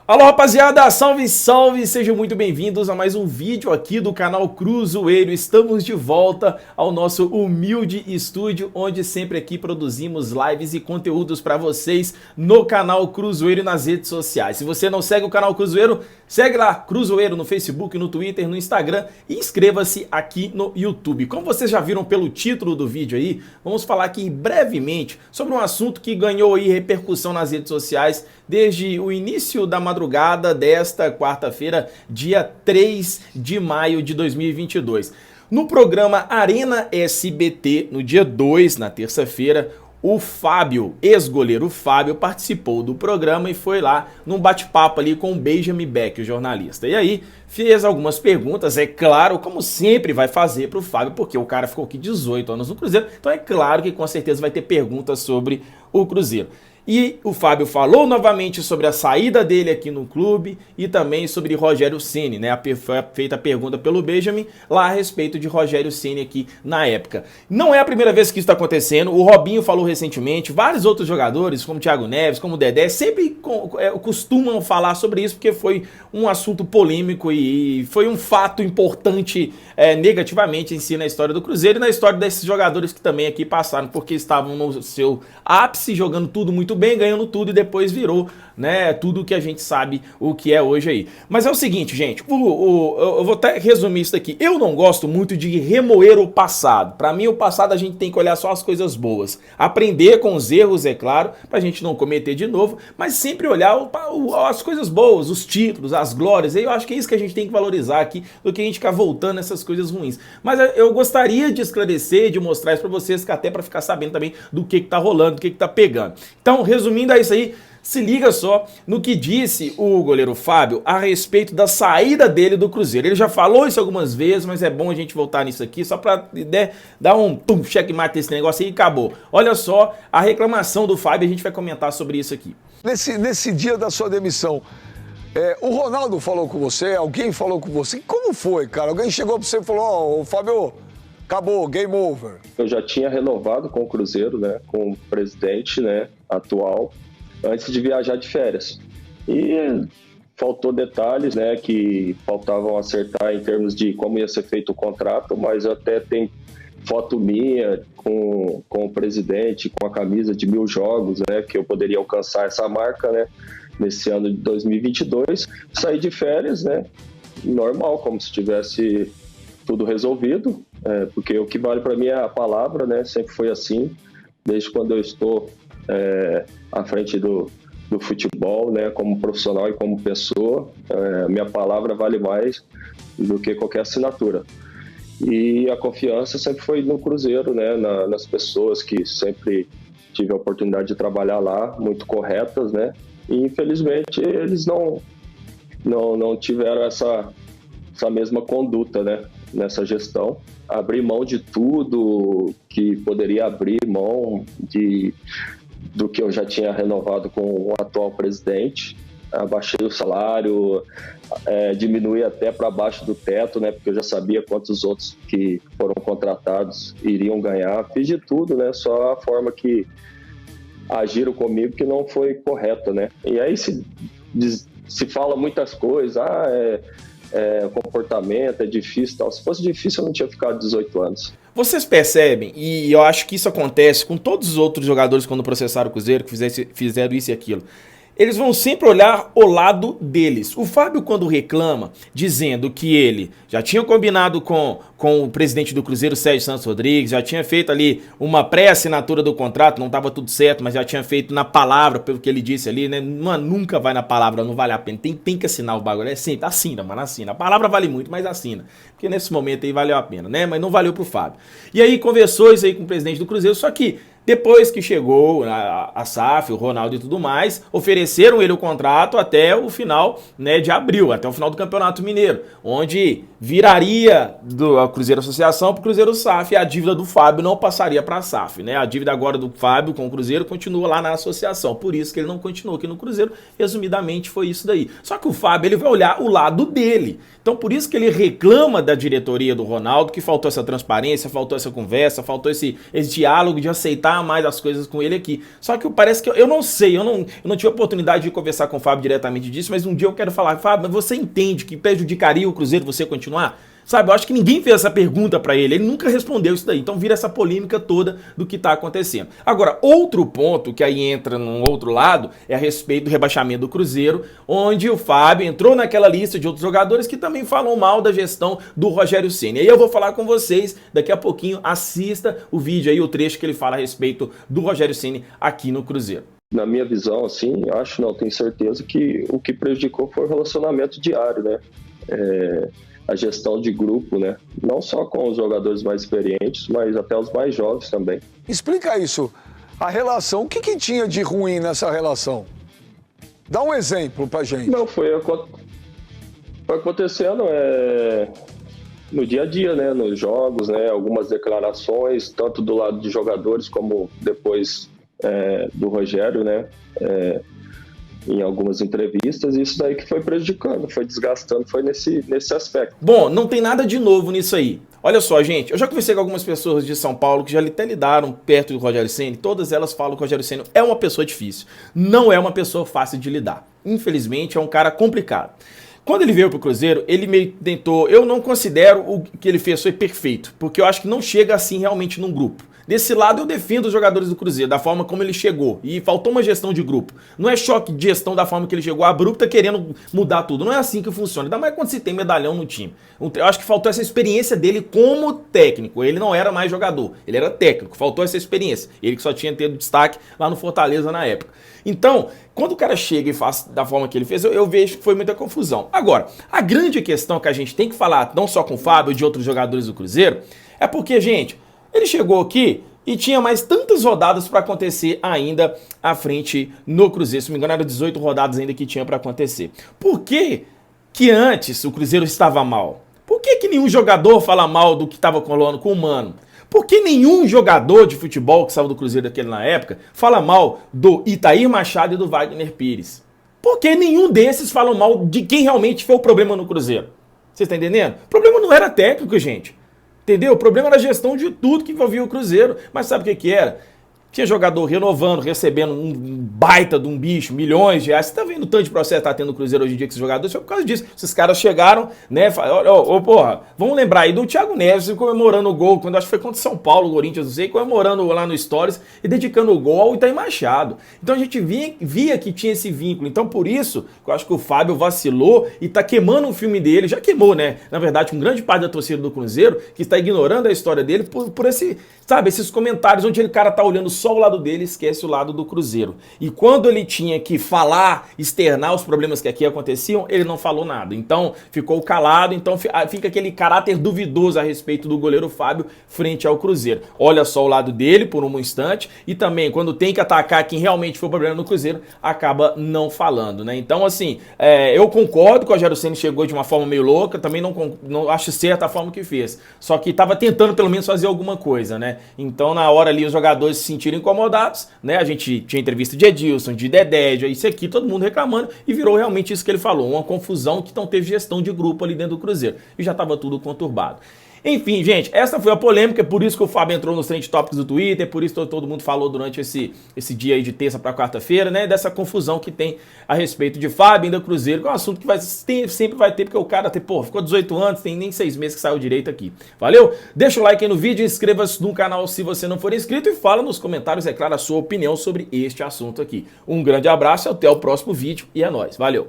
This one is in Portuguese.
Alô rapaziada, salve, salve, sejam muito bem-vindos a mais um vídeo aqui do canal Cruzoeiro. Estamos de volta ao nosso humilde estúdio, onde sempre aqui produzimos lives e conteúdos para vocês no canal Cruzoeiro e nas redes sociais. Se você não segue o canal Cruzoeiro, segue lá, Cruzoeiro no Facebook, no Twitter, no Instagram e inscreva-se aqui no YouTube. Como vocês já viram pelo título do vídeo aí, vamos falar aqui brevemente sobre um assunto que ganhou aí repercussão nas redes sociais desde o início da madrugada desta quarta-feira, dia 3 de maio de 2022. No programa Arena SBT, no dia 2, na terça-feira, o Fábio, ex-goleiro Fábio, participou do programa e foi lá num bate-papo ali com o Benjamin Beck, o jornalista. E aí fez algumas perguntas, é claro, como sempre vai fazer pro Fábio, porque o cara ficou aqui 18 anos no Cruzeiro, então é claro que com certeza vai ter perguntas sobre o Cruzeiro. E o Fábio falou novamente sobre a saída dele aqui no clube e também sobre Rogério Ceni, né? Foi feita a pergunta pelo Benjamin lá a respeito de Rogério Ceni aqui na época. Não é a primeira vez que isso está acontecendo, o Robinho falou recentemente, vários outros jogadores, como o Thiago Neves, como o Dedé, sempre costumam falar sobre isso porque foi um assunto polêmico e foi um fato importante negativamente em si na história do Cruzeiro e na história desses jogadores que também aqui passaram, porque estavam no seu ápice, jogando tudo muito bem, ganhando tudo e depois virou, né, tudo que a gente sabe o que é hoje aí. Mas é o seguinte, gente, eu vou até resumir isso aqui. Eu não gosto muito de remoer o passado. Pra mim, o passado a gente tem que olhar só as coisas boas. Aprender com os erros, é claro, pra gente não cometer de novo, mas sempre olhar as coisas boas, os títulos, as glórias. Eu acho que é isso que a gente tem que valorizar aqui, do que a gente ficar voltando nessas coisas ruins. Mas eu gostaria de esclarecer, de mostrar isso pra vocês, que até pra ficar sabendo também do que tá rolando, do que tá pegando. Então, resumindo a isso aí, se liga só no que disse o goleiro Fábio a respeito da saída dele do Cruzeiro. Ele já falou isso algumas vezes, mas é bom a gente voltar nisso aqui, só pra dar um checkmate nesse negócio aí e acabou. Olha só a reclamação do Fábio, a gente vai comentar sobre isso aqui. Nesse dia da sua demissão, o Ronaldo falou com você, alguém falou com você, como foi, cara? Alguém chegou pra você e falou, ô Fábio, acabou, game over. Eu já tinha renovado com o Cruzeiro, né, com o presidente, né, atual, antes de viajar de férias. E faltou detalhes, né, que faltavam acertar em termos de como ia ser feito o contrato, mas até tem foto minha com o presidente, com a camisa de 1000 jogos, né, que eu poderia alcançar essa marca, né, nesse ano de 2022. Saí de férias, né, normal, como se tivesse tudo resolvido, porque o que vale para mim é a palavra, né? Sempre foi assim, desde quando eu estou à frente do futebol, né? Como profissional e como pessoa, minha palavra vale mais do que qualquer assinatura. E a confiança sempre foi no Cruzeiro, né? Nas pessoas que sempre tive a oportunidade de trabalhar lá, muito corretas, né? E infelizmente eles não tiveram essa mesma conduta, né? Nessa gestão, abrir mão de tudo que poderia abrir mão do que eu já tinha renovado com o atual presidente. Abaixei o salário, diminui até para baixo do teto, né? Porque eu já sabia quantos outros que foram contratados iriam ganhar. Fiz de tudo, né? Só a forma que agiram comigo que não foi correta, né? E aí se fala muitas coisas, comportamento, é difícil e tal. Se fosse difícil, eu não tinha ficado 18 anos. Vocês percebem, e eu acho que isso acontece com todos os outros jogadores quando processaram o Cruzeiro, que fizeram isso e aquilo. Eles vão sempre olhar o lado deles. O Fábio, quando reclama, dizendo que ele já tinha combinado com o presidente do Cruzeiro, Sérgio Santos Rodrigues, já tinha feito ali uma pré-assinatura do contrato, não estava tudo certo, mas já tinha feito na palavra, pelo que ele disse ali, né? Mano, nunca vai na palavra, não vale a pena, tem que assinar o bagulho. É sempre, assina, mano, assina. A palavra vale muito, mas assina. Porque nesse momento aí valeu a pena, né? Mas não valeu pro Fábio. E aí conversou isso aí com o presidente do Cruzeiro, só que depois que chegou a SAF, o Ronaldo e tudo mais, ofereceram ele o contrato até o final, né, de abril, até o final do Campeonato Mineiro, onde viraria do Cruzeiro Associação para o Cruzeiro SAF e a dívida do Fábio não passaria para a SAF, né? A dívida agora do Fábio com o Cruzeiro continua lá na associação, por isso que ele não continuou aqui no Cruzeiro. Resumidamente foi isso daí. Só que o Fábio, ele vai olhar o lado dele. Então por isso que ele reclama da diretoria do Ronaldo, que faltou essa transparência, faltou essa conversa, faltou esse diálogo de aceitar segurar mais as coisas com ele aqui. Só que parece que eu não sei, eu não tive a oportunidade de conversar com o Fábio diretamente disso, mas um dia eu quero falar, Fábio, mas você entende que prejudicaria o Cruzeiro você continuar? Sabe, eu acho que ninguém fez essa pergunta pra ele nunca respondeu isso daí, então vira essa polêmica toda do que tá acontecendo. Agora, outro ponto que aí entra num outro lado é a respeito do rebaixamento do Cruzeiro, onde o Fábio entrou naquela lista de outros jogadores que também falam mal da gestão do Rogério Ceni. Aí eu vou falar com vocês, daqui a pouquinho, assista o vídeo aí, o trecho que ele fala a respeito do Rogério Ceni aqui no Cruzeiro. Na minha visão, assim, tenho certeza que o que prejudicou foi o relacionamento diário, né? A gestão de grupo, né? Não só com os jogadores mais experientes, mas até os mais jovens também. Explica isso, a relação, o que tinha de ruim nessa relação? Dá um exemplo pra gente. Não, foi acontecendo no dia a dia, né? Nos jogos, né? Algumas declarações, tanto do lado de jogadores como depois do Rogério, né? Em algumas entrevistas, e isso daí que foi prejudicando, foi desgastando, foi nesse aspecto. Bom, não tem nada de novo nisso aí. Olha só, gente, eu já conversei com algumas pessoas de São Paulo que já até lidaram perto do Rogério Ceni, todas elas falam que o Rogério Ceni é uma pessoa difícil, não é uma pessoa fácil de lidar. Infelizmente, é um cara complicado. Quando ele veio pro Cruzeiro, ele meio tentou, eu não considero o que ele fez foi perfeito, porque eu acho que não chega assim realmente num grupo. Desse lado eu defendo os jogadores do Cruzeiro, da forma como ele chegou, e faltou uma gestão de grupo. Não é choque de gestão da forma que ele chegou, abrupta, querendo mudar tudo. Não é assim que funciona, ainda mais quando se tem medalhão no time. Eu acho que faltou essa experiência dele como técnico. Ele não era mais jogador, ele era técnico, faltou essa experiência. Ele que só tinha tido destaque lá no Fortaleza na época. Então, quando o cara chega e faz da forma que ele fez, eu vejo que foi muita confusão. Agora, a grande questão que a gente tem que falar, não só com o Fábio e de outros jogadores do Cruzeiro, é porque, gente, ele chegou aqui e tinha mais tantas rodadas para acontecer ainda à frente no Cruzeiro. Se não me engano, eram 18 rodadas ainda que tinha para acontecer. Por que que antes o Cruzeiro estava mal? Por que nenhum jogador fala mal do que estava rolando com o Mano? Por que nenhum jogador de futebol que estava do Cruzeiro daquele na época fala mal do Itair Machado e do Wagner Pires? Por que nenhum desses fala mal de quem realmente foi o problema no Cruzeiro? Vocês estão entendendo? O problema não era técnico, gente. Entendeu? O problema era a gestão de tudo que envolvia o Cruzeiro. Mas sabe o que era? Tinha jogador renovando, recebendo um baita de um bicho, milhões de reais. Você tá vendo o tanto de processo que tá tendo no Cruzeiro hoje em dia com esses jogadores? Foi por causa disso. Esses caras chegaram, né? Porra, vamos lembrar aí do Thiago Neves comemorando o gol, quando acho que foi contra São Paulo, Corinthians, não sei, comemorando lá no Stories e dedicando o gol ao Itair Machado. Então a gente via que tinha esse vínculo. Então por isso, eu acho que o Fábio vacilou e tá queimando o filme dele. Já queimou, né? Na verdade, um grande parte da torcida do Cruzeiro que está ignorando a história dele por esse, sabe, esses comentários onde o cara tá olhando só o lado dele, esquece o lado do Cruzeiro. E quando ele tinha que falar, externar os problemas que aqui aconteciam, ele não falou nada. Então ficou calado, então fica aquele caráter duvidoso a respeito do goleiro Fábio frente ao Cruzeiro. Olha só o lado dele por um instante e também quando tem que atacar quem realmente foi o problema no Cruzeiro, acaba não falando, né? Então assim, eu concordo que o Rogério Ceni chegou de uma forma meio louca, também não acho certa a forma que fez. Só que estava tentando pelo menos fazer alguma coisa, né? Então na hora ali os jogadores se sentiram incomodados, né? A gente tinha entrevista de Edilson, de Dedé, de isso aqui, todo mundo reclamando e virou realmente isso que ele falou, uma confusão que não teve gestão de grupo ali dentro do Cruzeiro e já estava tudo conturbado. Enfim, gente, essa foi a polêmica, é por isso que o Fábio entrou nos trend topics do Twitter, por isso todo mundo falou durante esse dia aí de terça para quarta-feira, né, dessa confusão que tem a respeito de Fábio e da Cruzeiro, que é um assunto que sempre vai ter, porque o cara ficou 18 anos, tem nem 6 meses que saiu direito aqui. Valeu? Deixa o like aí no vídeo, inscreva-se no canal se você não for inscrito e fala nos comentários, é claro, a sua opinião sobre este assunto aqui. Um grande abraço, até o próximo vídeo e é nóis. Valeu!